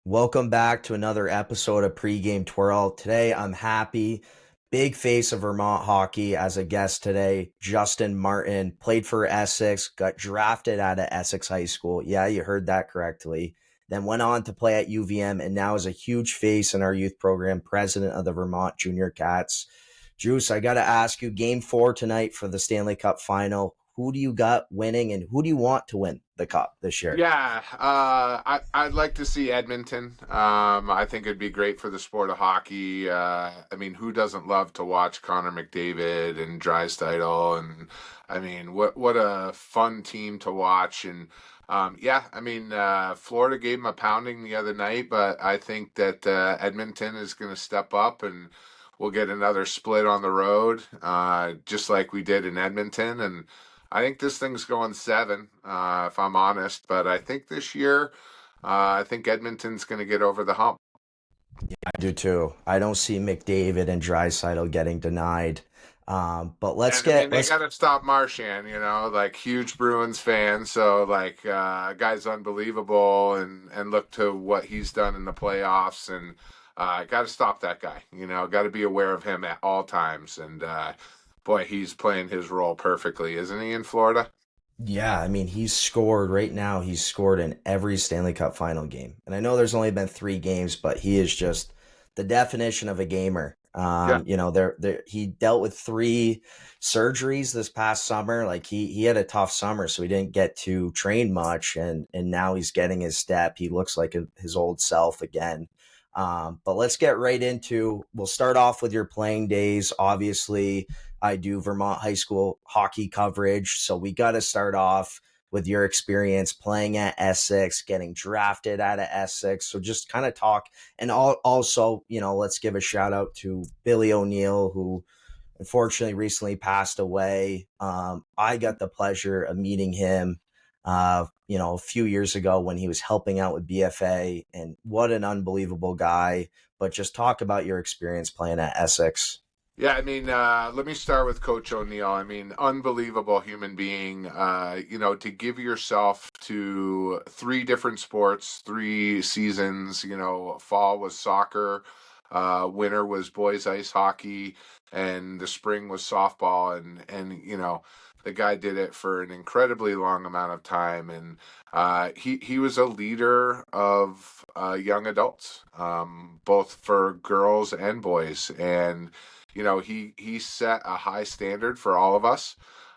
Welcome back to another episode of Pregame Twirl. Today, I'm happy. Big face of Vermont hockey as a guest today. Justin Martin played for Essex, got drafted out of Essex High School. Yeah, you heard that correctly. Then went on to play at UVM and now is a huge face in our youth program, president of the Vermont Jr Cats. Juice, I got to ask you, game 4 tonight for the Stanley Cup final. Who do you got winning and who do you want to win the cup this year? Yeah, I'd like to see Edmonton. I think it'd be great for the sport of hockey. I mean, who doesn't love to watch Connor McDavid and Drysdale? And I mean, what a fun team to watch. And yeah, I mean, Florida gave them a pounding the other night, but I think that Edmonton is going to step up and we'll get another split on the road, just like we did in Edmonton. And I think this thing's going 7, if I'm honest. But I think this year, I think Edmonton's going to get over the hump. I do too. I don't see McDavid and Drysaitel getting denied. But let's And I mean, get they let's got to stop Marchand, like huge Bruins fan. So like, guy's unbelievable, and look to what he's done in the playoffs, and got to stop that guy. Got to be aware of him at all times. And boy, he's playing his role perfectly, isn't he, in Florida? Yeah, I mean he's scored right now. He's scored in every Stanley Cup final game. And I know there's only been 3 games, but he is just the definition of a gamer. Yeah. There he dealt with 3 surgeries this past summer. Like he had a tough summer, so he didn't get to train much and now he's getting his step. He looks like his old self again. But let's get right into, we'll start off with your playing days. Obviously, I do Vermont high school hockey coverage. So we got to start off with your experience playing at Essex, getting drafted out of Essex. So just kind of talk. And also, let's give a shout out to Billy O'Neill, who unfortunately recently passed away. I got the pleasure of meeting him, a few years ago when he was helping out with BFA, and what an unbelievable guy. But just talk about your experience playing at Essex. Yeah, I mean, let me start with Coach O'Neill. I mean, unbelievable human being. To give yourself to 3 different sports, 3 seasons. Fall was soccer, winter was boys ice hockey, and the spring was softball. And the guy did it for an incredibly long amount of time. And he was a leader of young adults, both for girls and boys. And he set a high standard for all of us.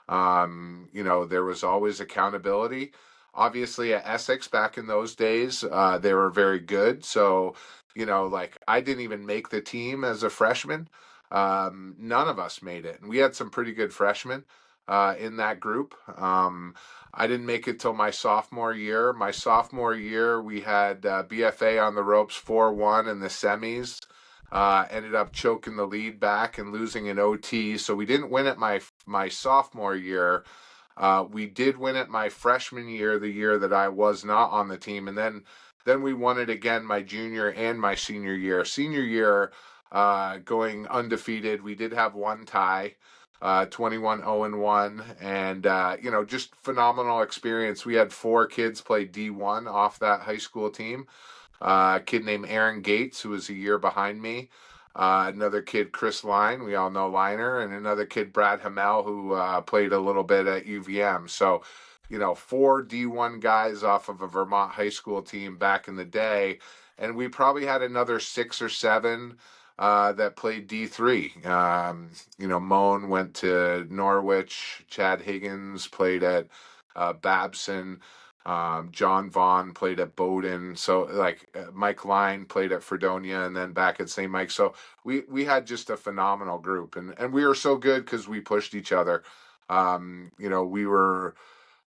There was always accountability. Obviously, at Essex back in those days, they were very good. So, like I didn't even make the team as a freshman. None of us made it, and we had some pretty good freshmen in that group. I didn't make it till my sophomore year. My sophomore year, we had BFA on the ropes 4-1 in the semis. Ended up choking the lead back and losing in OT. So we didn't win it my sophomore year. We did win it my freshman year, the year that I was not on the team, and then we won it again my junior and my senior year. Senior year, going undefeated. We did have one tie. 21-0-1, and just phenomenal experience. We had 4 kids play D1 off that high school team. A kid named Aaron Gates, who was a year behind me. Another kid, Chris Line, we all know Liner, and another kid, Brad Hamel, who played a little bit at UVM. So, 4 D1 guys off of a Vermont high school team back in the day. And we probably had another 6 or 7 that played D3. Moan went to Norwich. Chad Higgins played at Babson. John Vaughn played at Bowdoin. So Mike Line played at Fredonia and then back at St. Mike. So we had just a phenomenal group, and we were so good because we pushed each other.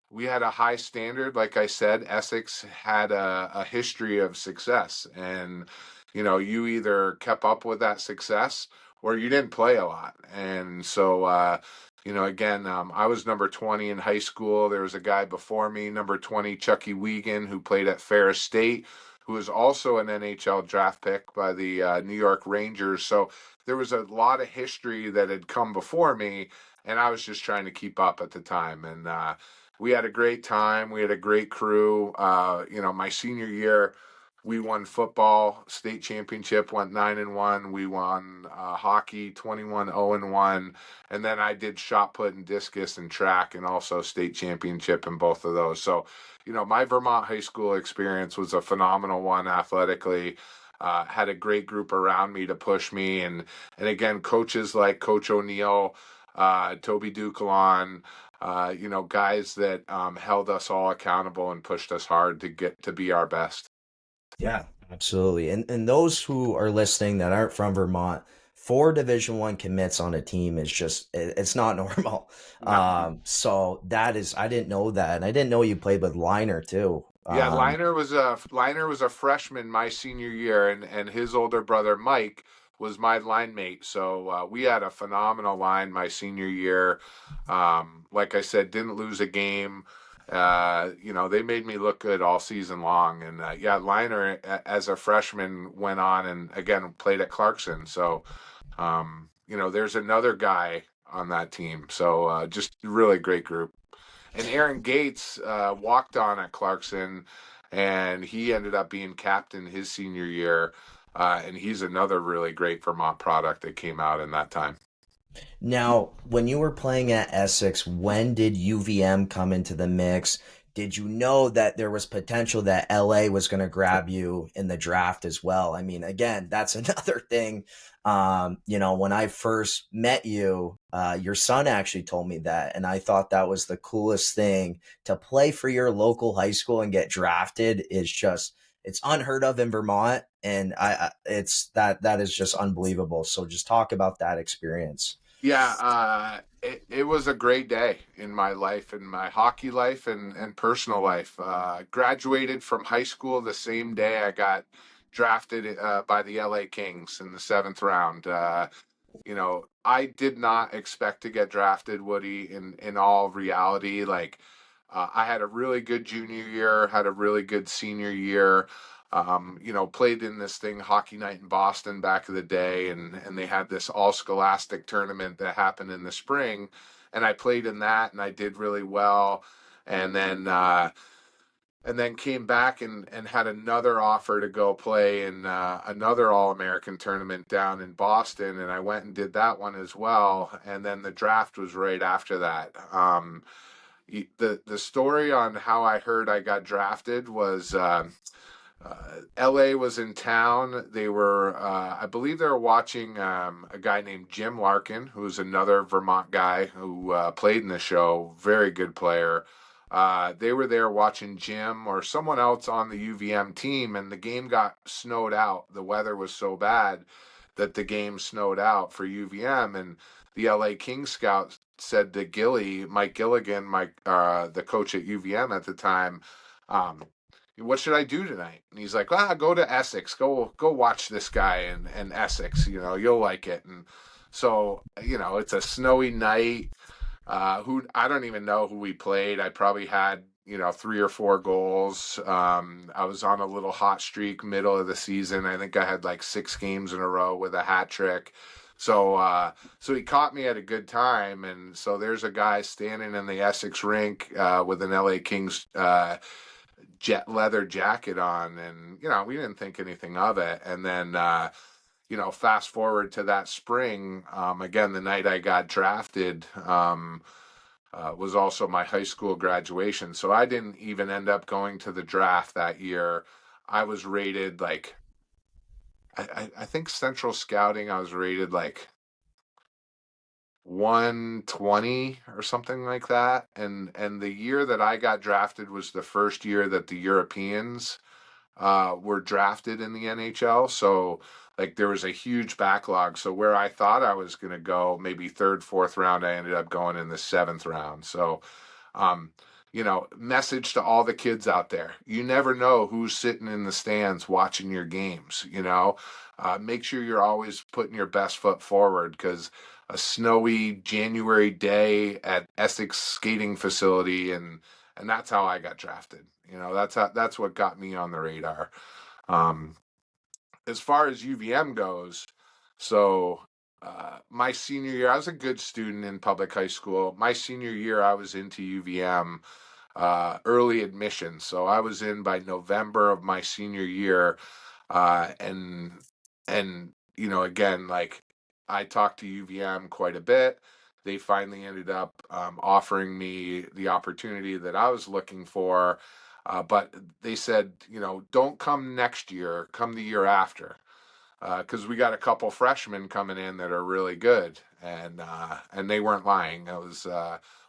We had a high standard. Like I said, Essex had a history of success, and you either kept up with that success or you didn't play a lot. And so again, I was number 20 in high school. There was a guy before me, number 20, Chucky Wiegand, who played at Ferris State, who was also an NHL draft pick by the New York Rangers. So there was a lot of history that had come before me, and I was just trying to keep up at the time. And we had a great time. We had a great crew. My senior year, We won football state championship, went 9-1. We won hockey 21-0-1, and then I did shot put and discus and track, and also state championship in both of those. So, my Vermont high school experience was a phenomenal one athletically. Had a great group around me to push me, and again, coaches like Coach O'Neill, Toby Ducalon, guys that held us all accountable and pushed us hard to get to be our best. Yeah, absolutely. And those who are listening that aren't from Vermont, four Division I commits on a team is just it's not normal. No. So that is I didn't know that, and I didn't know you played with Liner too. Yeah, Liner was a freshman my senior year, and his older brother Mike was my line mate. So we had a phenomenal line my senior year. Like I said, didn't lose a game. They made me look good all season long. And yeah, Liner as a freshman went on and again played at Clarkson. So there's another guy on that team. So just really great group. And Aaron Gates walked on at Clarkson, and he ended up being captain his senior year. And he's another really great Vermont product that came out in that time. Now, when you were playing at Essex, when did UVM come into the mix? Did you know that there was potential that LA was going to grab you in the draft as well? I mean, again, that's another thing. When I first met you, your son actually told me that, and I thought that was the coolest thing to play for your local high school and get drafted is just it's unheard of in Vermont, and it's that is just unbelievable. So just talk about that experience. Yeah, it was a great day in my life, in my hockey life and personal life. Graduated from high school the same day I got drafted by the LA Kings in the seventh round. I did not expect to get drafted, Woody, in all reality. Like, I had a really good junior year, had a really good senior year. Played in this thing, Hockey Night in Boston back in the day, and they had this all scholastic tournament that happened in the spring. And I played in that and I did really well. And then came back and had another offer to go play in another All American tournament down in Boston, and I went and did that one as well. And then the draft was right after that. The story on how I heard I got drafted was LA was in town. They were, I believe, they were watching a guy named Jim Larkin, who's another Vermont guy who played in the show, very good player. They were there watching Jim or someone else on the UVM team, and the game got snowed out. The weather was so bad that the game snowed out for UVM, and the LA King scout said to Mike Gilligan, the coach at UVM at the time, um, what should I do tonight? And he's like, go to Essex, go watch this guy in Essex, you'll like it. And so, it's a snowy night. Who I don't even know who we played. I probably had, 3 or 4 goals. I was on a little hot streak middle of the season. I think I had like 6 games in a row with a hat trick. So he caught me at a good time, and so there's a guy standing in the Essex rink with an LA Kings jet leather jacket on, and we didn't think anything of it. And then fast forward to that spring, again the night I got drafted, was also my high school graduation, so I didn't even end up going to the draft that year. I was rated like I think Central Scouting, I was rated like 120 or something like that. And the year that I got drafted was the first year that the Europeans were drafted in the NHL. So like there was a huge backlog. So where I thought I was going to go, maybe third, fourth round, I ended up going in the seventh round. So, um, message to all the kids out there: you never know who's sitting in the stands watching your games. Make sure you're always putting your best foot forward, because a snowy January day at Essex skating facility, and that's how I got drafted. That's what got me on the radar. Um, as far as UVM goes, so my senior year, I was a good student in public high school. My senior year, I was into UVM. early admission. So I was in by November of my senior year, and again, like I talked to UVM quite a bit. They finally ended up offering me the opportunity that I was looking for, but they said, don't come next year, come the year after, because we got a couple freshmen coming in that are really good, and they weren't lying. It was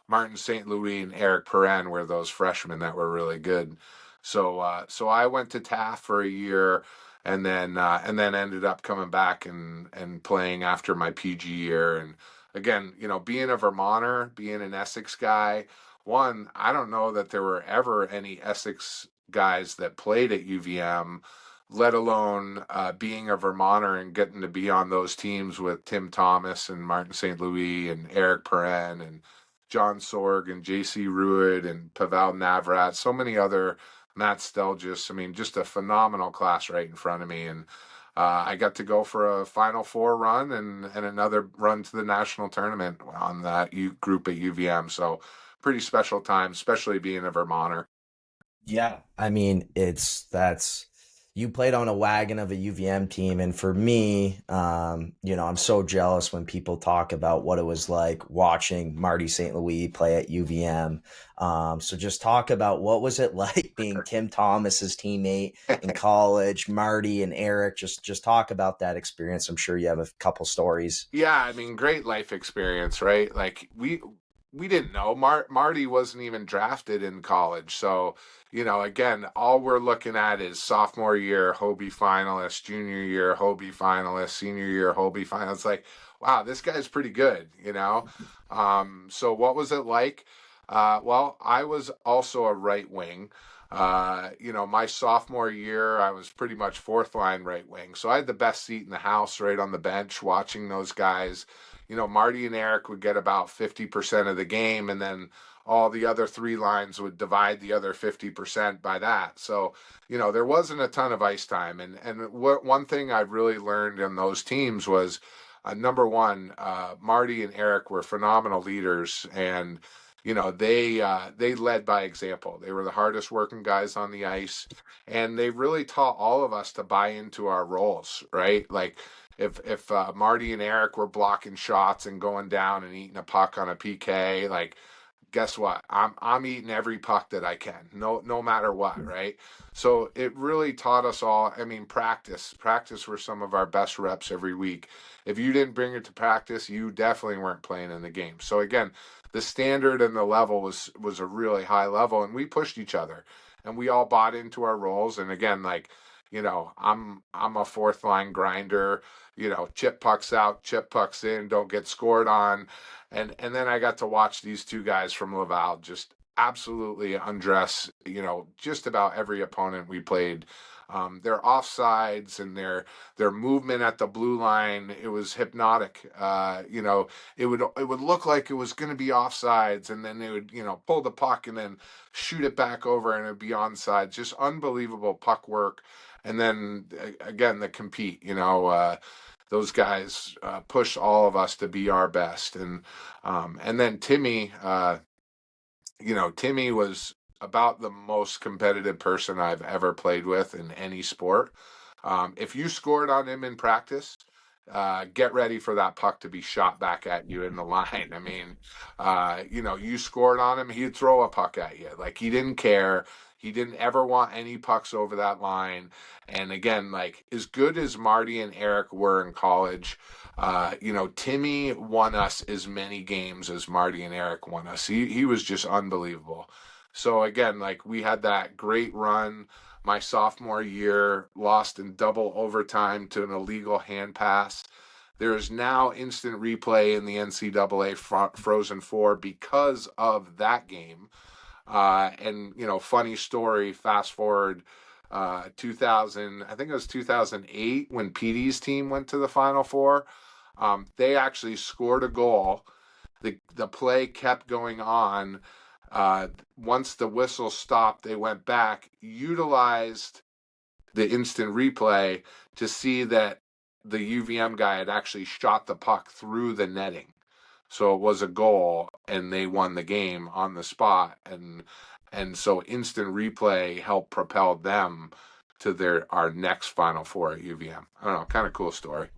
Martin St. Louis and Eric Perrin were those freshmen that were really good. So I went to Taft for a year, and then ended up coming back and playing after my PG year. And again, being a Vermonter, being an Essex guy, one, I don't know that there were ever any Essex guys that played at UVM, let alone being a Vermonter and getting to be on those teams with Tim Thomas and Martin St. Louis and Eric Perrin and John Sorg and J.C. Ruid and Pavel Navrat, so many other, Matt Stelgis. I mean, just a phenomenal class right in front of me. And I got to go for a Final Four run and another run to the national tournament on that group at UVM. So pretty special time, especially being a Vermonter. Yeah, I mean, that's you played on a wagon of a UVM team, and for me, I'm so jealous when people talk about what it was like watching Marty St. Louis play at UVM. So just talk about what was it like being Tim Thomas's teammate in college, Marty and Eric. Just talk about that experience. I'm sure you have a couple stories. Yeah, I mean, great life experience, right? Like we didn't know Marty wasn't even drafted in college. So, again, all we're looking at is sophomore year Hobie finalist, junior year Hobie finalist, senior year Hobie finalist. Like, wow, this guy's pretty good. So what was it like? Well, I was also a right wing. My sophomore year, I was pretty much fourth line right wing. So I had the best seat in the house right on the bench watching those guys. Marty and Eric would get about 50% of the game, and then all the other three lines would divide the other 50% by that. So, there wasn't a ton of ice time. And one thing I really learned in those teams was number one, Marty and Eric were phenomenal leaders, and they led by example. They were the hardest working guys on the ice, and they really taught all of us to buy into our roles, right? Like if Marty and Eric were blocking shots and going down and eating a puck on a PK, like guess what? I'm eating every puck that I can, no matter what, right? So it really taught us all. I mean, practice were some of our best reps every week. If you didn't bring it to practice, you definitely weren't playing in the game. So again, the standard and the level was a really high level, and we pushed each other, and we all bought into our roles. And again, like I'm a fourth line grinder. Chip pucks out, chip pucks in, don't get scored on. And then I got to watch these two guys from Laval just absolutely undress, just about every opponent we played. Their offsides and their movement at the blue line, it was hypnotic. It would look like it was going to be offsides, and then they would pull the puck and then shoot it back over, and it'd be onside. Just unbelievable puck work. And then again, the compete. Those guys push all of us to be our best. And then Timmy, Timmy was about the most competitive person I've ever played with in any sport. If you scored on him in practice, get ready for that puck to be shot back at you in the line. I mean, you scored on him, he'd throw a puck at you. Like, he didn't care. He didn't ever want any pucks over that line. And again, like, as good as Marty and Eric were in college, Timmy won us as many games as Marty and Eric won us. He was just unbelievable. So again, like, we had that great run my sophomore year, lost in double overtime to an illegal hand pass. There is now instant replay in the NCAA Frozen Four because of that game. And funny story. Fast forward, 2000, I think it was 2008 when PD's team went to the Final Four. They actually scored a goal. The play kept going on. Once the whistle stopped, they went back, utilized the instant replay to see that the UVM guy had actually shot the puck through the netting. So it was a goal, and they won the game on the spot. And so instant replay helped propel them to our next Final Four at UVM. I don't know, kind of cool story.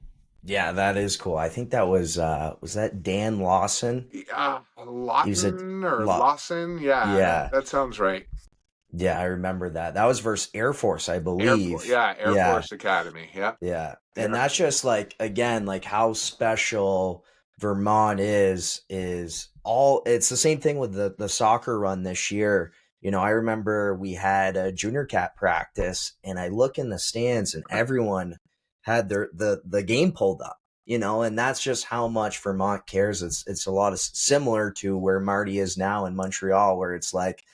Yeah, that is cool. I think that was that Dan Lawson? He was a Lawton or lot. Lawson, yeah, that Yeah. that sounds right. Yeah, I remember that. That was versus Air Force, I Air Force, believe. yeah, Air Yeah. Force Academy, yeah, Yeah. And yeah. that's just like again, like how special Vermont is all it's the same thing with the soccer run this year. You know, I remember we had a junior cat practice and I look in the stands and everyone had the game pulled up, you know, and that's just how much Vermont cares. It's a lot of similar to where Marty is now in Montreal, where it's like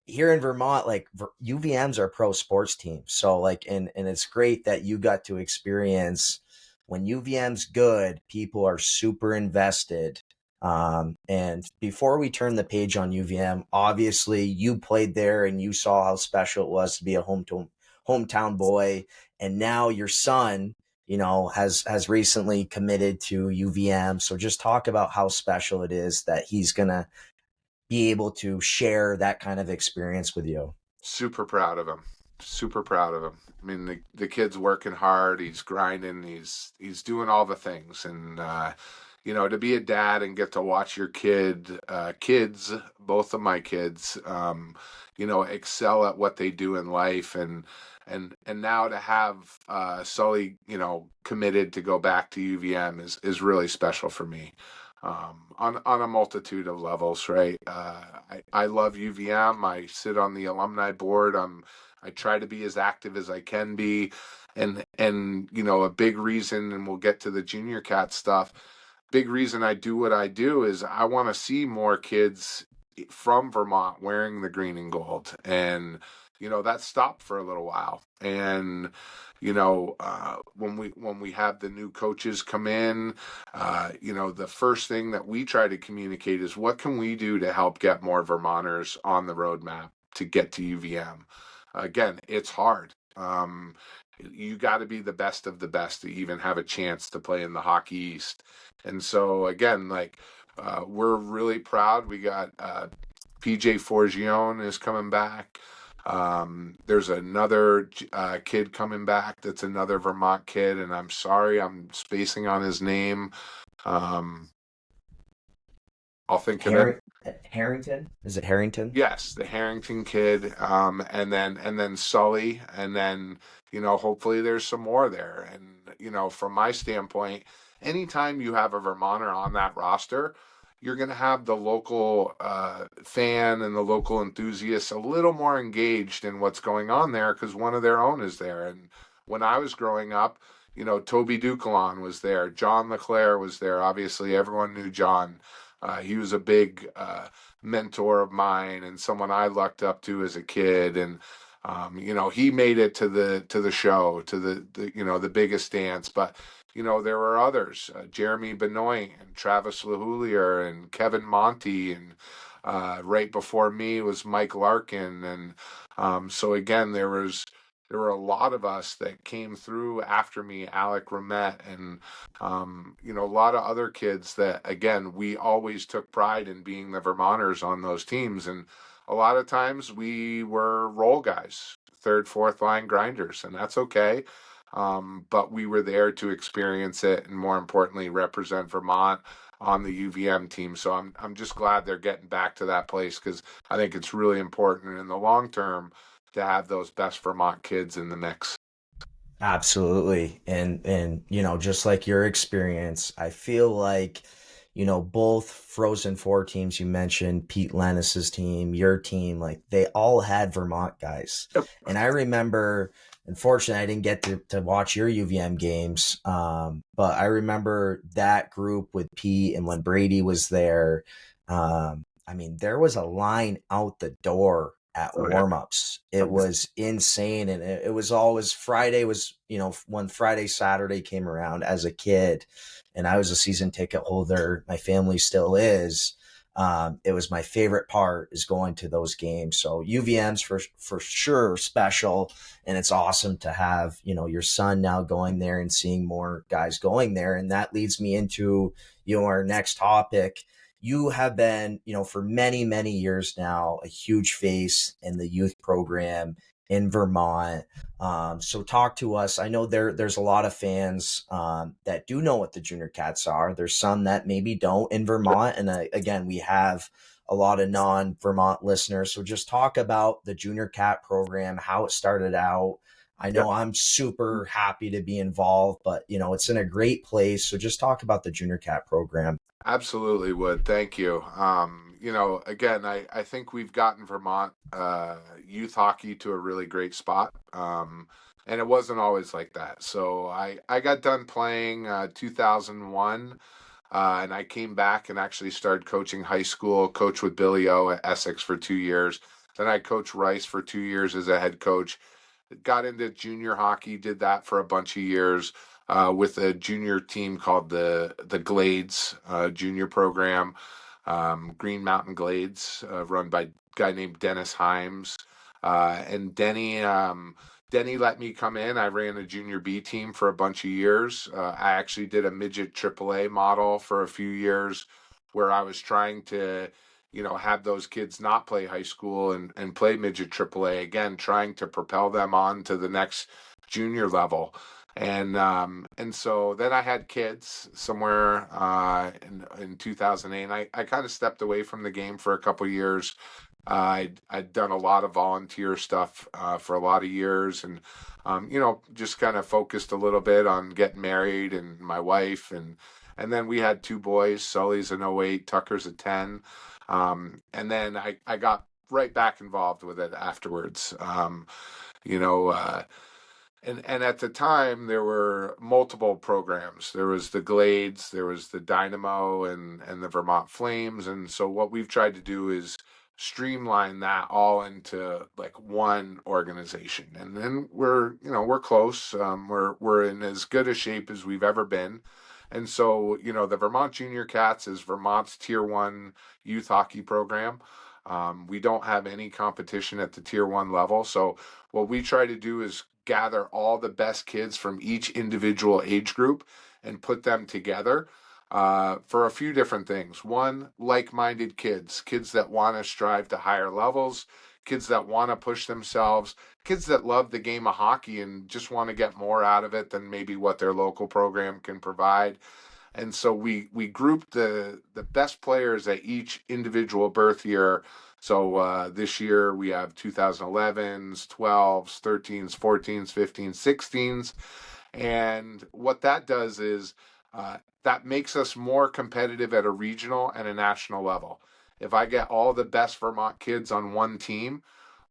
here in Vermont, like UVM's are pro sports team. So like, and it's great that you got to experience when UVM's good, people are super invested. And before we turn the page on UVM, obviously you played there and you saw how special it was to be a hometown boy. And now your son, you know, has recently committed to UVM. So just talk about how special it is that he's gonna be able to share that kind of experience with you. Super proud of him. Super proud of him. I mean, the kid's working hard. He's grinding. He's doing all the things, and to be a dad and get to watch your kids, both of my kids, excel at what they do in life, and now to have Sully, committed to go back to UVM is really special for me. On a multitude of levels, right? I love UVM. I sit on the alumni board. I try to be as active as I can be, and a big reason, and we'll get to the junior cat stuff. Big reason I do what I do is I want to see more kids from Vermont wearing the green and gold, and that stopped for a little while, and when we have the new coaches come in, the first thing that we try to communicate is what can we do to help get more Vermonters on the roadmap to get to UVM. Again, it's hard. You got to be the best of the best to even have a chance to play in the Hockey East. And so again, like we're really proud. We got PJ Forgione is coming back. There's another kid coming back that's another Vermont kid, and I'm sorry I'm spacing on his name. Um, I'll think of it. Harrington? Is it Harrington? Yes, the Harrington kid, and then Sully, and then hopefully there's some more there. And from my standpoint, anytime you have a Vermonter on that roster, you're going to have the local fan and the local enthusiasts a little more engaged in what's going on there because one of their own is there. And when I was growing up, Toby Ducalon was there, John LeClaire was there. Obviously, everyone knew John. He was a big mentor of mine and someone I looked up to as a kid, and he made it to the show, to the biggest dance. But there were others, Jeremy Benoit and Travis LaHoulier and Kevin Monty, and right before me was Mike Larkin, and so again there were a lot of us that came through after me, Alec Ramette, and a lot of other kids that, again, we always took pride in being the Vermonters on those teams. And a lot of times we were role guys, third, fourth line grinders, and that's okay. But we were there to experience it and, more importantly, represent Vermont on the UVM team. So I'm just glad they're getting back to that place because I think it's really important in the long term to have those best Vermont kids in the mix. Absolutely. And just like your experience, I feel like, both Frozen Four teams you mentioned, Pete Lennis's team, your team, like they all had Vermont guys. Yep. And I remember, unfortunately, I didn't get to watch your UVM games. But I remember that group with Pete and when Brady was there. I mean, there was a line out the door at Oh, yeah. warmups. It was insane. And it was always Friday was, when Friday, Saturday came around as a kid and I was a season ticket holder, my family still is. It was my favorite part is going to those games. So UVM's for sure special. And it's awesome to have, your son now going there and seeing more guys going there. And that leads me into, our next topic. you have been, for many, many years now, a huge face in the youth program in Vermont. So talk to us. I know there's a lot of fans that do know what the Junior Cats are. There's some that maybe don't in Vermont. And again, we have a lot of non-Vermont listeners. So just talk about the Junior Cat program, how it started out. I Yeah, know I'm super happy to be involved, but it's in a great place. So just talk about the Junior Cat program. absolutely would. Thank you. Again, I think we've gotten Vermont youth hockey to a really great spot. And it wasn't always like that. So I got done playing 2001, and I came back and actually started coaching high school, coached with Billy O at Essex for 2 years. Then I coached Rice for 2 years as a head coach. Got into junior hockey, did that for a bunch of years with a junior team called the Glades junior program, Green Mountain Glades, run by a guy named Dennis Himes. And Denny let me come in. I ran a junior B team for a bunch of years. I actually did a midget AAA model for a few years where I was trying to have those kids not play high school and play midget AAA again, trying to propel them on to the next junior level. And so then I had kids somewhere in 2008. And I kind of stepped away from the game for a couple years. I'd done a lot of volunteer stuff for a lot of years, and just kind of focused a little bit on getting married and my wife, and then we had two boys. Sully's an 08, Tucker's a 10. And then I got right back involved with it afterwards. You know, uh, and at the time there were multiple programs. There was the Glades, there was the Dynamo, and the Vermont Flames. And so what we've tried to do is streamline that all into like one organization. And then we're close. We're in as good a shape as we've ever been. And so, the Vermont Junior Cats is Vermont's Tier 1 youth hockey program. We don't have any competition at the Tier 1 level. So what we try to do is gather all the best kids from each individual age group and put them together for a few different things. One, like-minded kids that want to strive to higher levels, kids that want to push themselves, kids that love the game of hockey and just want to get more out of it than maybe what their local program can provide. And so we grouped the best players at each individual birth year. So this year we have 2011s, 12s, 13s, 14s, 15s, 16s. And what that does is that makes us more competitive at a regional and a national level. If I get all the best Vermont kids on one team,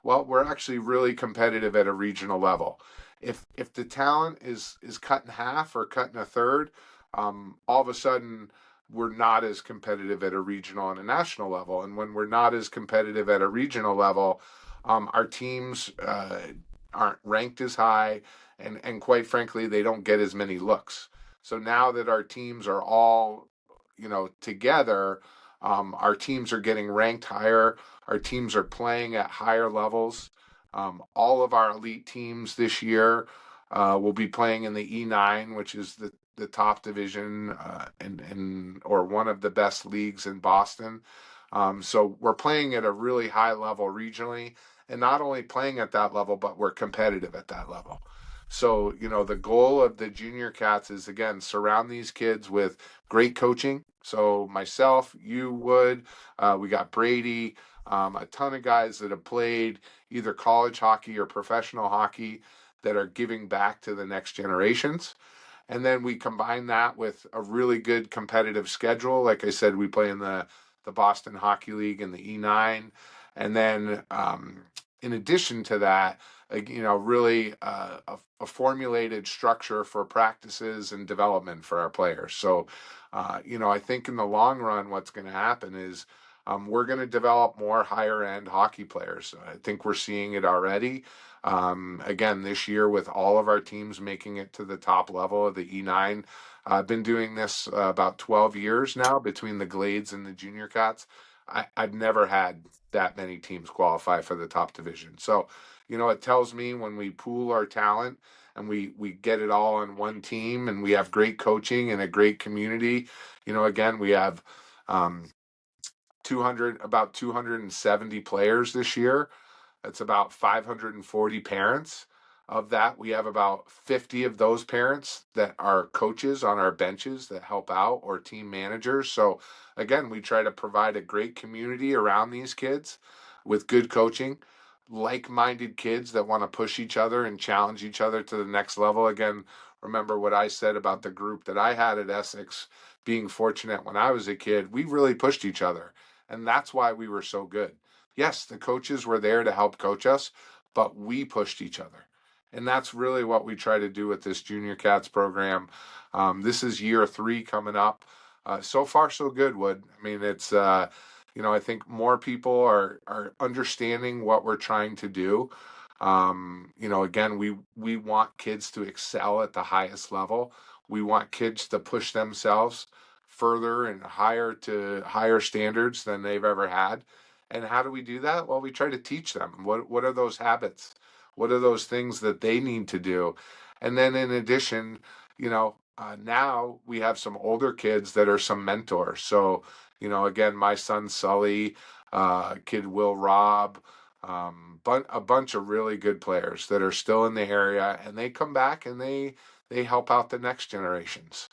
well, we're actually really competitive at a regional level. If the talent is cut in half or cut in a third, all of a sudden we're not as competitive at a regional and a national level. And when we're not as competitive at a regional level, our teams aren't ranked as high, and quite frankly, they don't get as many looks. So now that our teams are all together, our teams are getting ranked higher. Our teams are playing at higher levels. All of our elite teams this year will be playing in the E9, which is the top division or one of the best leagues in Boston. So we're playing at a really high level regionally, and not only playing at that level, but we're competitive at that level. So, the goal of the Junior Cats is, again, surround these kids with great coaching. So myself, you would, we got Brady, a ton of guys that have played either college hockey or professional hockey that are giving back to the next generations. And then we combine that with a really good competitive schedule. Like I said, we play in the Boston Hockey League in the E9. And then in addition to that, really a formulated structure for practices and development for our players. So, I think in the long run, what's going to happen is we're going to develop more higher end hockey players. I think we're seeing it already. Again, this year with all of our teams making it to the top level of the E9. I've been doing this about 12 years now between the Glades and the Junior Cats. I've never had that many teams qualify for the top division. So, it tells me when we pool our talent and we get it all on one team and we have great coaching and a great community, again, we have about 270 players this year. That's about 540 parents. Of that, we have about 50 of those parents that are coaches on our benches that help out, or team managers. So, again, we try to provide a great community around these kids with good coaching, like minded kids that want to push each other and challenge each other to the next level. Again, remember what I said about the group that I had at Essex being fortunate when I was a kid. We really pushed each other, and that's why we were so good. Yes, the coaches were there to help coach us, but we pushed each other. And that's really what we try to do with this Junior Cats program. This is year 3 coming up. So far, so good, Wood. I mean, it's, I think more people are understanding what we're trying to do. Again, we want kids to excel at the highest level. We want kids to push themselves further and higher to higher standards than they've ever had. And how do we do that? Well, we try to teach them. What are those habits? What are those things that they need to do? And then in addition, now we have some older kids that are some mentors. So, again, my son Sully, kid Will Robb, but a bunch of really good players that are still in the area, and they come back and they help out the next generations.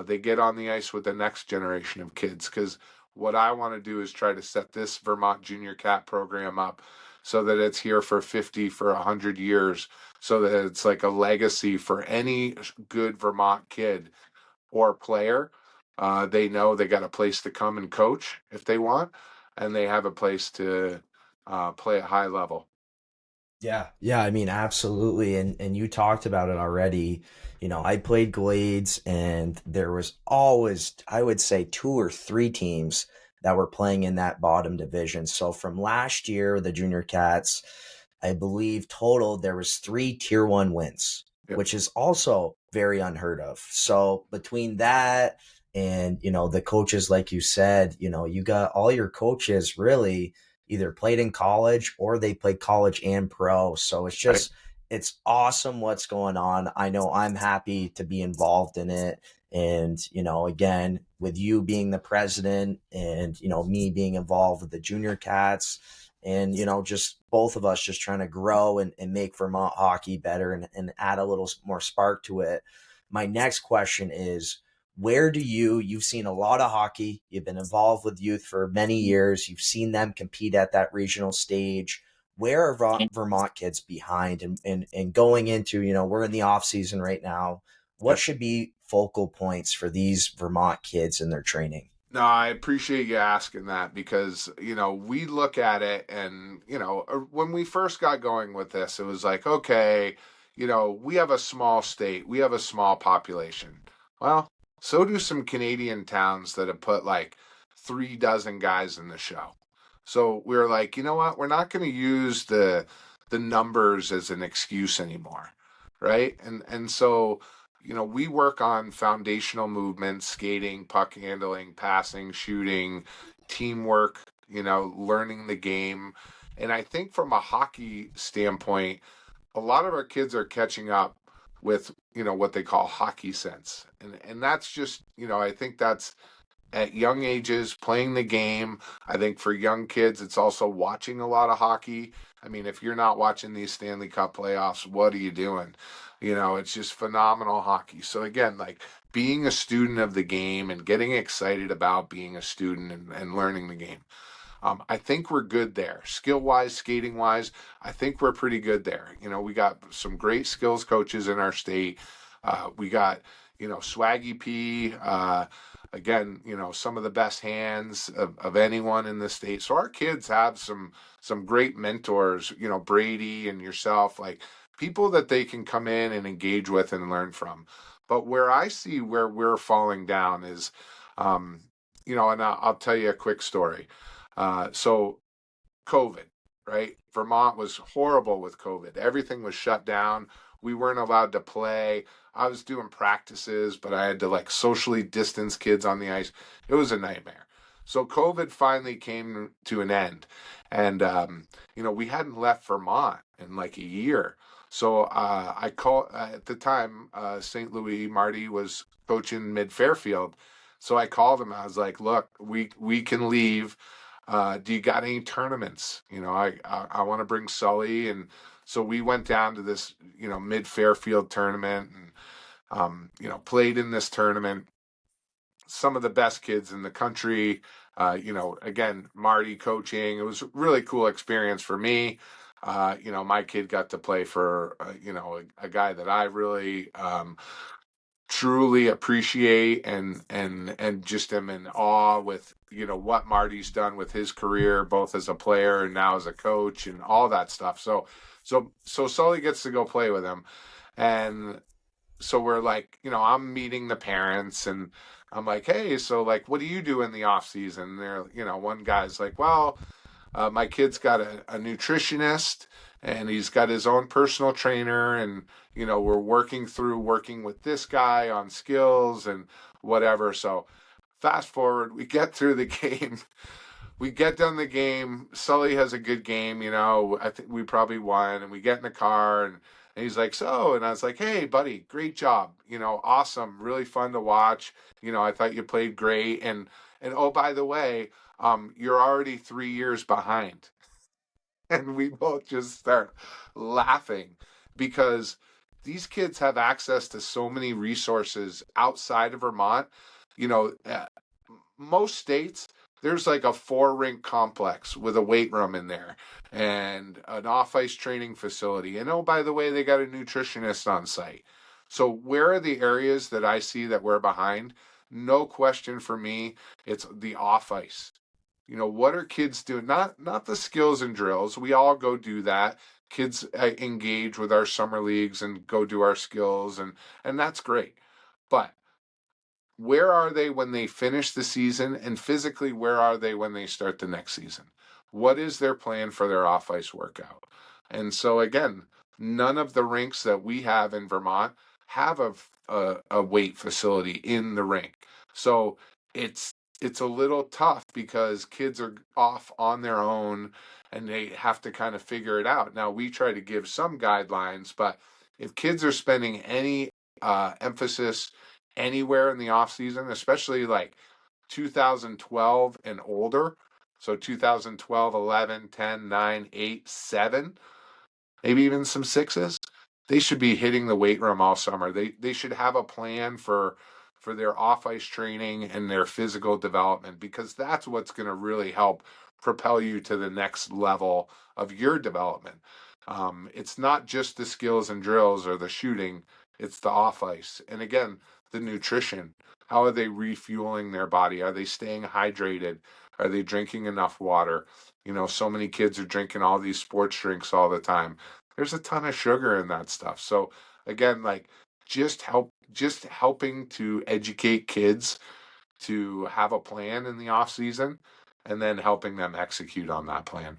They get on the ice with the next generation of kids, because what I want to do is try to set this Vermont Junior Cat program up so that it's here for 50, for 100 years, so that it's like a legacy for any good Vermont kid or player. They know they got a place to come and coach if they want, and they have a place to play at high level. Yeah. Yeah, I mean, absolutely. And you talked about it already. I played Glades, and there was always, I would say, 2 or 3 teams that were playing in that bottom division. So from last year, the Junior Cats, I believe total there was 3 tier 1 wins, Yep. which is also very unheard of. So between that and, the coaches, like you said, you got all your coaches really either played in college or they played college and pro. So Right. it's awesome what's going on. I know I'm happy to be involved in it. And, again, with you being the president and, me being involved with the Junior Cats and, just both of us just trying to grow and make Vermont hockey better and add a little more spark to it. My next question is, where do you've seen a lot of hockey, you've been involved with youth for many years, you've seen them compete at that regional stage. Where are Vermont kids behind, and going into, we're in the off season right now, what Yep. should be focal points for these Vermont kids in their training? No, I appreciate you asking that, because, we look at it and, when we first got going with this, it was like, okay, we have a small state, we have a small population. Well, so do some Canadian towns that have put like 3 dozen guys in the show. So we are like, you know what? We're not going to use the numbers as an excuse anymore, right? And so we work on foundational movements, skating, puck handling, passing, shooting, teamwork, learning the game. And I think from a hockey standpoint, a lot of our kids are catching up with, what they call hockey sense. And that's just, I think that's at young ages playing the game. I think for young kids, it's also watching a lot of hockey. I mean, if you're not watching these Stanley Cup playoffs, what are you doing? It's just phenomenal hockey. So again, like being a student of the game and getting excited about being a student and learning the game. I think we're good there. Skill wise, skating wise, I think we're pretty good there. We got some great skills coaches in our state. We got, Swaggy P, again, some of the best hands of anyone in the state. So our kids have some great mentors, Brady and yourself, like people that they can come in and engage with and learn from. But where I see where we're falling down is, um, and I'll tell you a quick story. So COVID, right? Vermont was horrible with COVID. Everything was shut down. We weren't allowed to play. I was doing practices, but I had to like socially distance kids on the ice. It was a nightmare. So COVID finally came to an end, and we hadn't left Vermont in like a year. So I called at the time. St. Louis Marty was coaching mid Fairfield, so I called him. I was like, "Look, we can leave. Do you got any tournaments? I want to bring Sully. And so we went down to this, mid Fairfield tournament and, played in this tournament. Some of the best kids in the country. Again, Marty coaching. It was a really cool experience for me. My kid got to play for, a guy that I really truly appreciate and just am in awe with what Marty's done with his career, both as a player and now as a coach and all that stuff. So Sully gets to go play with him, and so we're like, I'm meeting the parents and I'm like, hey, so like, what do you do in the off season? And they're, one guy's like, well, my kid's got a nutritionist and he's got his own personal trainer. And, we're working with this guy on skills and whatever. So fast forward, we get through the game. We get done the game. Sully has a good game, I think we probably won. And we get in the car and he's like, so, and I was like, hey, buddy, great job. Awesome. Really fun to watch. I thought you played great. And oh, by the way, you're already 3 years behind. And we both just start laughing because these kids have access to so many resources outside of Vermont. You know, uh, Most states, there's like a 4 rink complex with a weight room in there and an off ice training facility. And oh, by the way, they got a nutritionist on site. So, where are the areas that I see that we're behind? No question for me, it's the off ice. What are kids doing? Not the skills and drills. We all go do that. Kids engage with our summer leagues and go do our skills, and that's great. But where are they when they finish the season? And physically, where are they when they start the next season? What is their plan for their off ice workout? And so, again, none of the rinks that we have in Vermont have a weight facility in the rink. So it's it's a little tough because kids are off on their own and they have to kind of figure it out. Now, we try to give some guidelines, but if kids are spending any emphasis anywhere in the off season, especially like 2012 and older. So 2012, 11, 10, 9, 8, 7, maybe even some sixes. They should be hitting the weight room all summer. They should have a plan for their off ice training and their physical development because that's what's going to really help propel you to the next level of your development. It's not just the skills and drills or the shooting, it's the off ice. And again, the nutrition. How are they refueling their body? Are they staying hydrated? Are they drinking enough water? So many kids are drinking all these sports drinks all the time. There's a ton of sugar in that stuff. So again, like just helping to educate kids to have a plan in the off season and then helping them execute on that plan.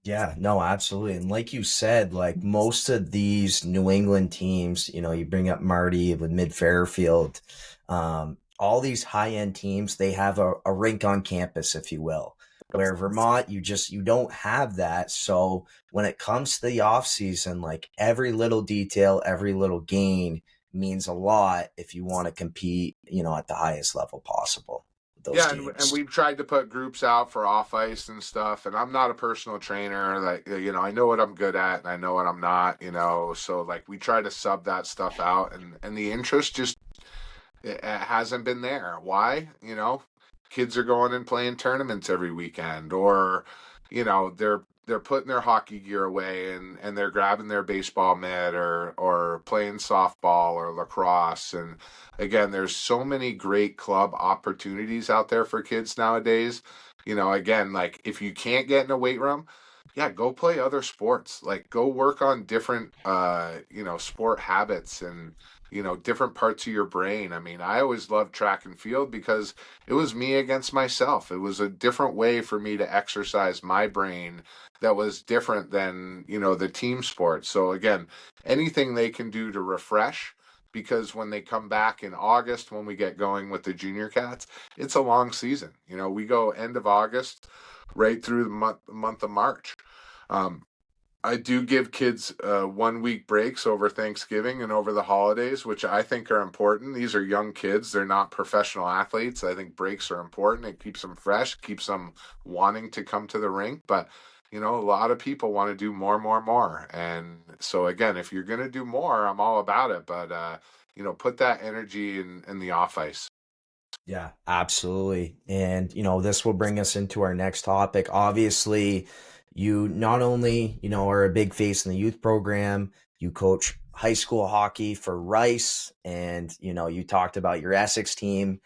Yeah, no, absolutely. And like you said, like most of these New England teams, you bring up Marty with Mid Fairfield, all these high end teams, they have a rink on campus, if you will. Where Vermont, you don't have that. So when it comes to the off season, like every little detail, every little gain means a lot if you want to compete, at the highest level possible with those Yeah, and teams. we've tried to put groups out for off ice and stuff. And I'm not a personal trainer. Like, I know what I'm good at and I know what I'm not. So like we try to sub that stuff out, and the interest just it hasn't been there. Why? Kids are going and playing tournaments every weekend, or they're putting their hockey gear away and they're grabbing their baseball mitt or playing softball or lacrosse. And again, there's so many great club opportunities out there for kids nowadays. Again, like if you can't get in a weight room, yeah, go play other sports. Like go work on different sport habits and different parts of your brain. I mean, I always loved track and field because it was me against myself. It was a different way for me to exercise my brain that was different than, the team sport. So again, anything they can do to refresh, because when they come back in August, when we get going with the junior cats, it's a long season. We go end of August right through the month of March. Um, I do give kids 1 week breaks over Thanksgiving and over the holidays, which I think are important. These are young kids. They're not professional athletes. I think breaks are important. It keeps them fresh, keeps them wanting to come to the rink. But, a lot of people want to do more, more, more. And so, again, if you're going to do more, I'm all about it. But, put that energy in the off ice. Yeah, absolutely. And, this will bring us into our next topic. Obviously, you not only, are a big face in the youth program, you coach high school hockey for Rice, and, you talked about your Essex team,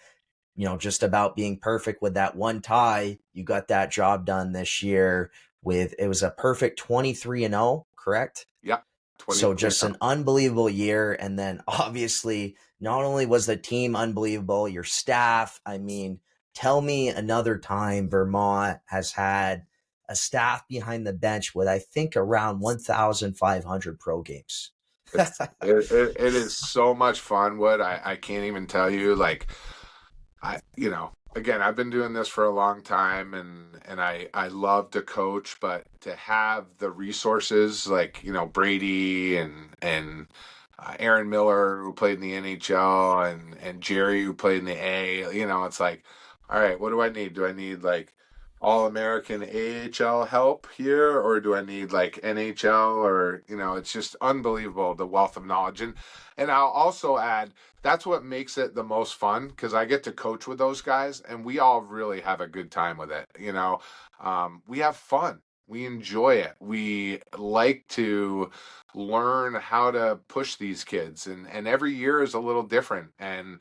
just about being perfect with that one tie. You got that job done this year with, it was a perfect 23-0, correct? Yeah, So 23 just an unbelievable year. And then obviously, not only was the team unbelievable, your staff, I mean, tell me another time Vermont has had a staff behind the bench with, I think, around 1,500 pro games. it is so much fun, Wood. I can't even tell you. Like, again, I've been doing this for a long time, and I love to coach, but to have the resources like Brady and Aaron Miller, who played in the NHL, and Jerry, who played in the A. It's like, all right, what do I need? Do I need like all American AHL help here, or do I need like NHL? Or it's just unbelievable, the wealth of knowledge. And I'll also add, that's what makes it the most fun, because I get to coach with those guys, and we all really have a good time with it. We have fun. We enjoy it. We like to learn how to push these kids, and every year is a little different. And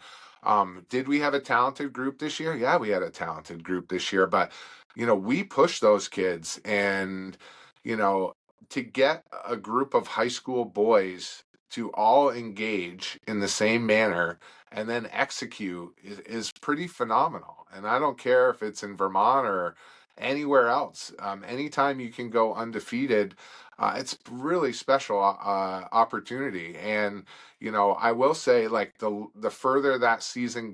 did we have a talented group this year? Yeah, we had a talented group this year, but we push those kids, and you know, to get a group of high school boys to all engage in the same manner and then execute is pretty phenomenal. And I don't care if it's in Vermont or anywhere else. Anytime you can go undefeated, it's really special opportunity. And I will say, like, the further that season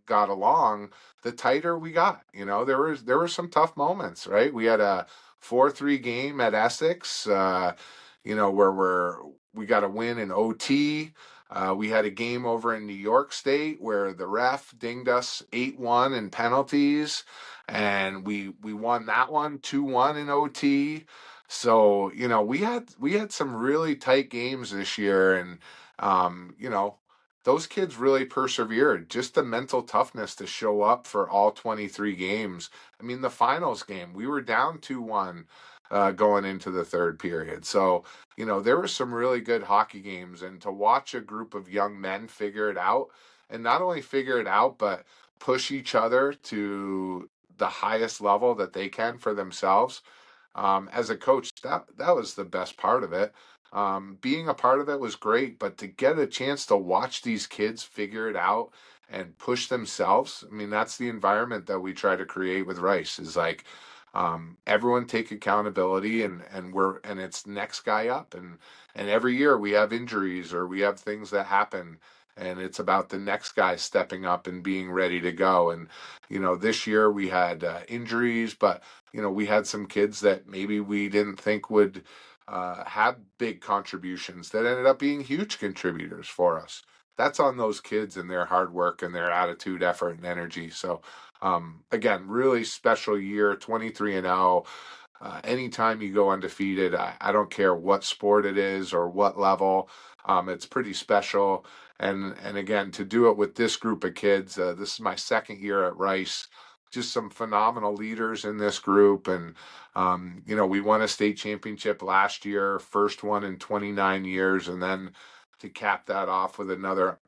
got along, the tighter we got. There were some tough moments, right? We had a 4-3 game at Essex, where we got a win in OT. We had a game over in New York State where the ref dinged us 8-1 in penalties, and we won that one 2-1 in OT. So we had some really tight games this year, and those kids really persevered. Just the mental toughness to show up for all 23 games. I mean, the finals game, we were down 2-1 going into the third period. So, there were some really good hockey games, and to watch a group of young men figure it out, and not only figure it out, but push each other to the highest level that they can for themselves. As a coach, that was the best part of it. Being a part of it was great, but to get a chance to watch these kids figure it out and push themselves, I mean, that's the environment that we try to create with Rice. Is like, everyone take accountability, and it's next guy up, and every year we have injuries or we have things that happen, and it's about the next guy stepping up and being ready to go. And this year we had injuries, but we had some kids that maybe we didn't think would have big contributions that ended up being huge contributors for us. That's on those kids and their hard work and their attitude, effort, and energy. So, again, really special year, 23-0. Anytime you go undefeated, I don't care what sport it is or what level, it's pretty special. And again, to do it with this group of kids, this is my second year at Rice. Just some phenomenal leaders in this group, and we won a state championship last year, first one in 29 years, and then to cap that off with another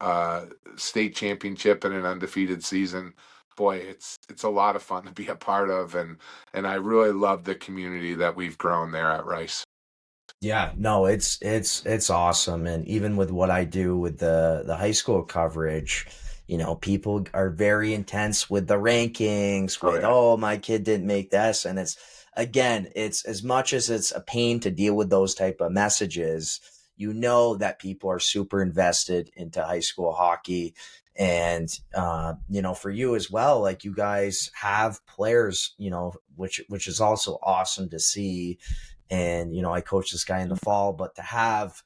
state championship and an undefeated season. Boy, it's a lot of fun to be a part of, and I really love the community that we've grown there at Rice. Yeah, no, it's awesome. And even with what I do with the high school coverage, people are very intense with the rankings, Oh with, yeah, oh, my kid didn't make this. And it's, again, it's as much as it's a pain to deal with those type of messages, that people are super invested into high school hockey. And for you as well, like, you guys have players, which is also awesome to see. and I coached this guy in the fall, but to have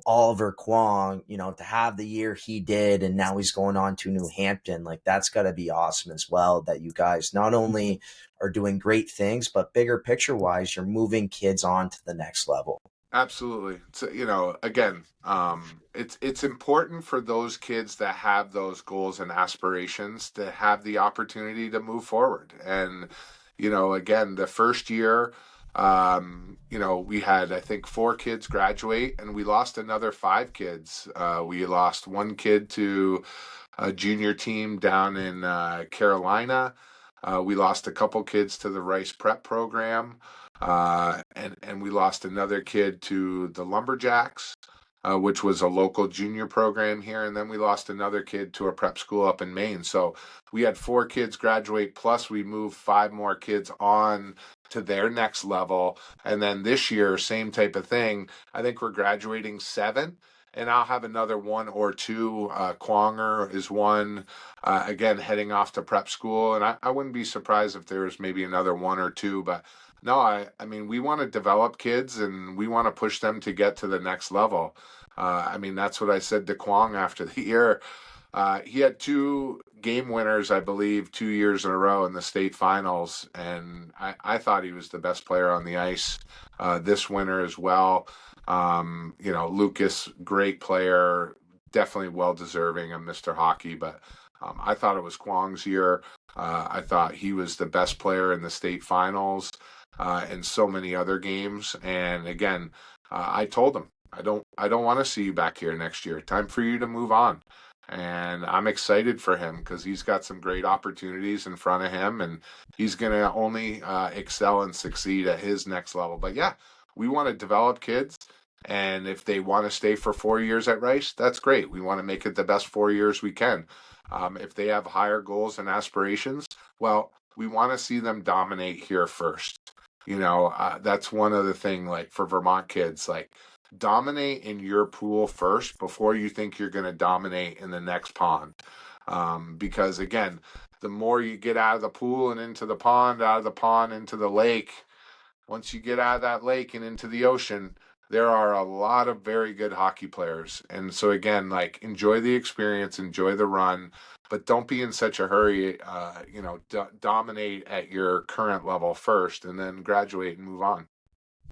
Oliver Kwong, to have the year he did, and now he's going on to New Hampton, like that's got to be awesome as well. That you guys not only are doing great things, but bigger picture wise, you're moving kids on to the next level. Absolutely. So, again, it's important for those kids that have those goals and aspirations to have the opportunity to move forward. And, again, the first year, we had, I think, 4 kids graduate, and we lost another 5 kids. We lost one kid to a junior team down in Carolina. We lost a couple kids to the Rice Prep program, and we lost another kid to the Lumberjacks, which was a local junior program here, and then we lost another kid to a prep school up in Maine. So we had 4 kids graduate, plus we moved 5 more kids on to their next level. And then this year, same type of thing. I think we're graduating 7. And I'll have another 1 or 2. Quonger is one, again, heading off to prep school. And I wouldn't be surprised if there was maybe another 1 or 2. But no, I mean, we want to develop kids and we want to push them to get to the next level. I mean, that's what I said to Kwong after the year. He had 2 game winners, I believe, 2 years in a row in the state finals. And I thought he was the best player on the ice this winter as well. Lucas, great player, definitely well deserving of Mr. Hockey, but I thought it was Kwong's year. I thought he was the best player in the state finals and so many other games. And again, I told him, I don't want to see you back here next year. Time for you to move on. And I'm excited for him because he's got some great opportunities in front of him, and he's going to only excel and succeed at his next level. But yeah, we want to develop kids. And if they want to stay for 4 years at Rice, that's great. We want to make it the best 4 years we can. If they have higher goals and aspirations, well, we want to see them dominate here first. That's one other thing, like for Vermont kids, like dominate in your pool first before you think you're going to dominate in the next pond. Because again, the more you get out of the pool and into the pond, out of the pond into the lake, once you get out of that lake and into the ocean, there are a lot of very good hockey players. And so again, like enjoy the experience, enjoy the run, but don't be in such a hurry. Dominate at your current level first, and then graduate and move on.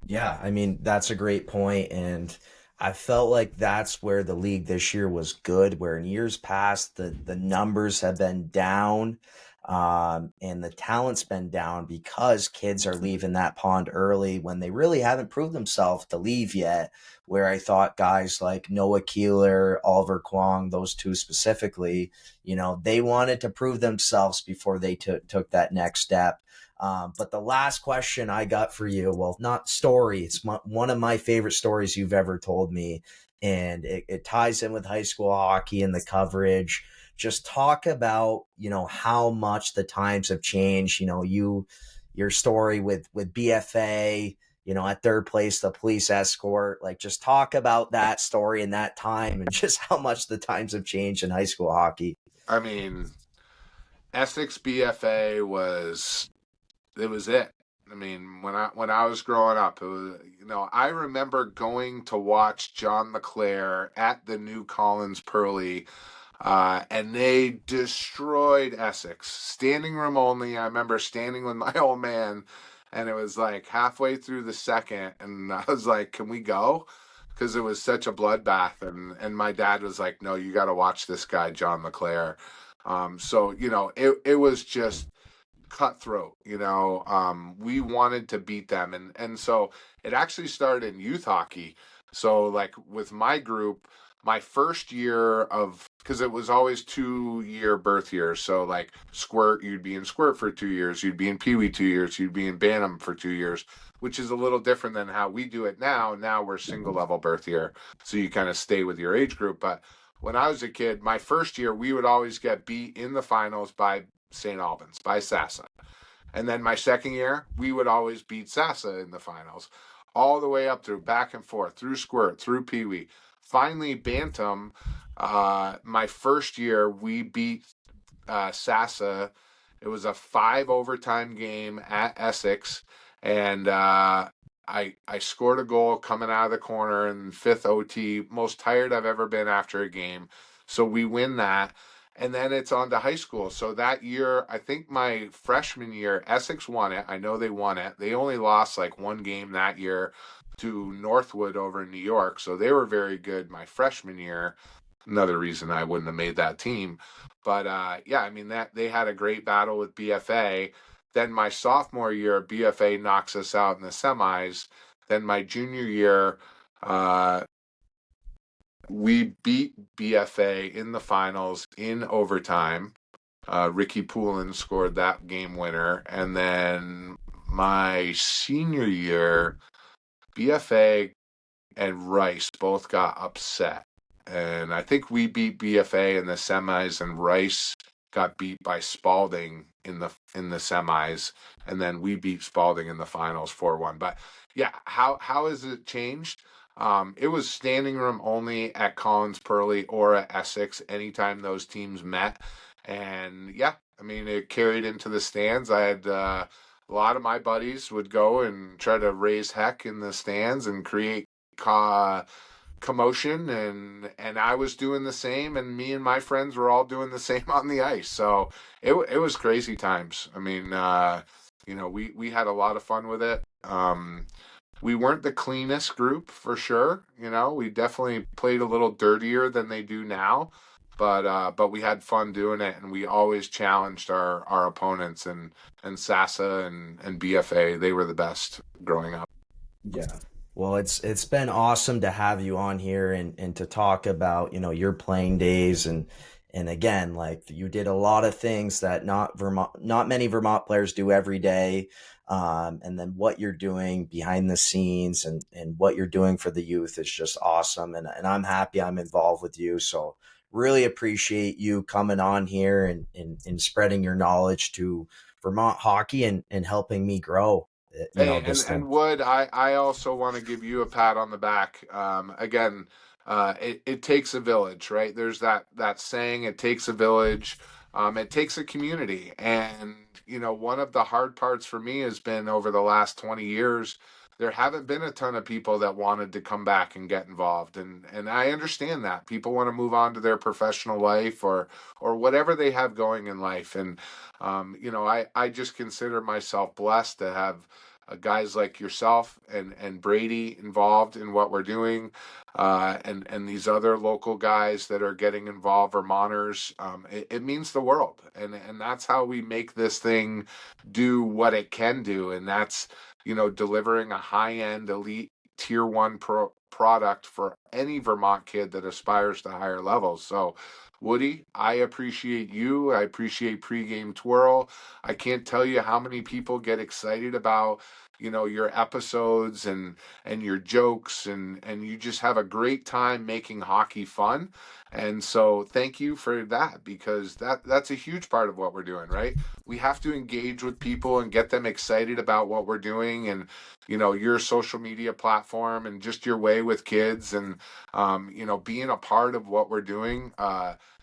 Yeah, I mean, that's a great point. And I felt like that's where the league this year was good, where in years past, the numbers have been down, and the talent's been down because kids are leaving that pond early when they really haven't proved themselves to leave yet. Where I thought guys like Noah Keeler, Oliver Kwong, those two specifically, they wanted to prove themselves before they took that next step. But the last question I got for you, well, not story, it's one of my favorite stories you've ever told me. And it ties in with high school hockey and the coverage. Just talk about, how much the times have changed. Your story with BFA, at third place, the police escort. Like, just talk about that story and that time and just how much the times have changed in high school hockey. I mean, Essex BFA it was it. I mean, when I was growing up, it was, I remember going to watch John LeClaire at the New Collins Pearly, and they destroyed Essex. Standing room only. I remember standing with my old man, and it was like halfway through the second, and I was like, "Can we go?" Because it was such a bloodbath, and my dad was like, "No, you got to watch this guy, John LeClaire." So it was just cutthroat. We wanted to beat them, and so it actually started in youth hockey. So like with my group, my first year of, because it was always 2-year birth years, so like squirt, you'd be in squirt for 2 years, you'd be in peewee 2 years, you'd be in bantam for 2 years, which is a little different than how we do it now we're single level birth year, so you kind of stay with your age group. But when I was a kid, my first year, we would always get beat in the finals by St. Albans, by Sassa. And then my second year, we would always beat Sassa in the finals, all the way up through back and forth, through squirt, through peewee. Finally, Bantam, my first year, we beat Sassa. It was a 5 overtime game at Essex. And I scored a goal coming out of the corner in fifth OT, most tired I've ever been after a game. So we win that. And then it's on to high school. So that year, I think my freshman year, Essex won it. I know they won it. They only lost like one game that year to Northwood over in New York. So they were very good my freshman year. Another reason I wouldn't have made that team. But yeah, I mean that they had a great battle with BFA. Then my sophomore year, BFA knocks us out in the semis. Then my junior year, uh, we beat BFA in the finals in overtime. Ricky Poulin scored that game winner. And then my senior year, BFA and Rice both got upset. And I think we beat BFA in the semis, and Rice got beat by Spalding in the semis, and then we beat Spalding in the finals 4-1. But yeah, how has it changed? It was standing room only at Collins Pearly or at Essex anytime those teams met. And yeah, I mean, it carried into the stands. I had a lot of my buddies would go and try to raise heck in the stands and create commotion, and I was doing the same, and me and my friends were all doing the same on the ice. So it was crazy times. I mean, we had a lot of fun with it. We weren't the cleanest group for sure. We definitely played a little dirtier than they do now. But we had fun doing it, and we always challenged our opponents, and Sasa and BFA. They were the best growing up. Yeah. Well, it's been awesome to have you on here and to talk about, your playing days and again, like you did a lot of things that not many Vermont players do every day. And then what you're doing behind the scenes and what you're doing for the youth is just awesome. And I'm happy I'm involved with you. So really appreciate you coming on here and spreading your knowledge to Vermont hockey and helping me grow, Hey, this thing. and Wood, I also want to give you a pat on the back. Again, it takes a village, right? There's that saying, it takes a village. It takes a community, and one of the hard parts for me has been over the last 20 years. There haven't been a ton of people that wanted to come back and get involved, and I understand that people want to move on to their professional life or whatever they have going in life, and I just consider myself blessed to have guys like yourself and Brady involved in what we're doing, and these other local guys that are getting involved, Vermonters. It means the world, and that's how we make this thing do what it can do, and that's delivering a high end elite tier one product for any Vermont kid that aspires to higher levels. So. Woody, I appreciate you. I appreciate pregame twirl. I can't tell you how many people get excited about your episodes and your jokes, and you just have a great time making hockey fun. And so thank you for that, because that's a huge part of what we're doing, right? We have to engage with people and get them excited about what we're doing, and your social media platform and just your way with kids, and being a part of what we're doing,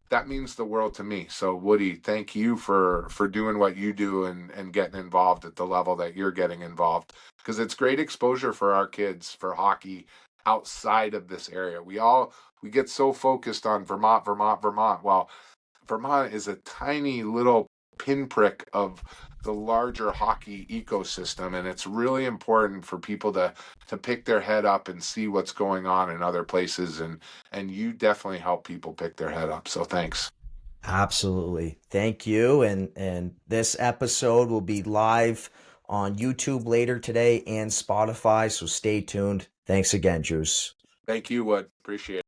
that means the world to me. So Woody, thank you for doing what you do and getting involved at the level that you're getting involved, because it's great exposure for our kids for hockey outside of this area. We get so focused on Vermont, Vermont, Vermont. Well, Vermont is a tiny little pinprick of the larger hockey ecosystem, and it's really important for people to pick their head up and see what's going on in other places, and you definitely help people pick their head up. So thanks. Absolutely. Thank you. And this episode will be live on YouTube later today and Spotify, so stay tuned. Thanks again, Juice. Thank you, Wood. Appreciate it.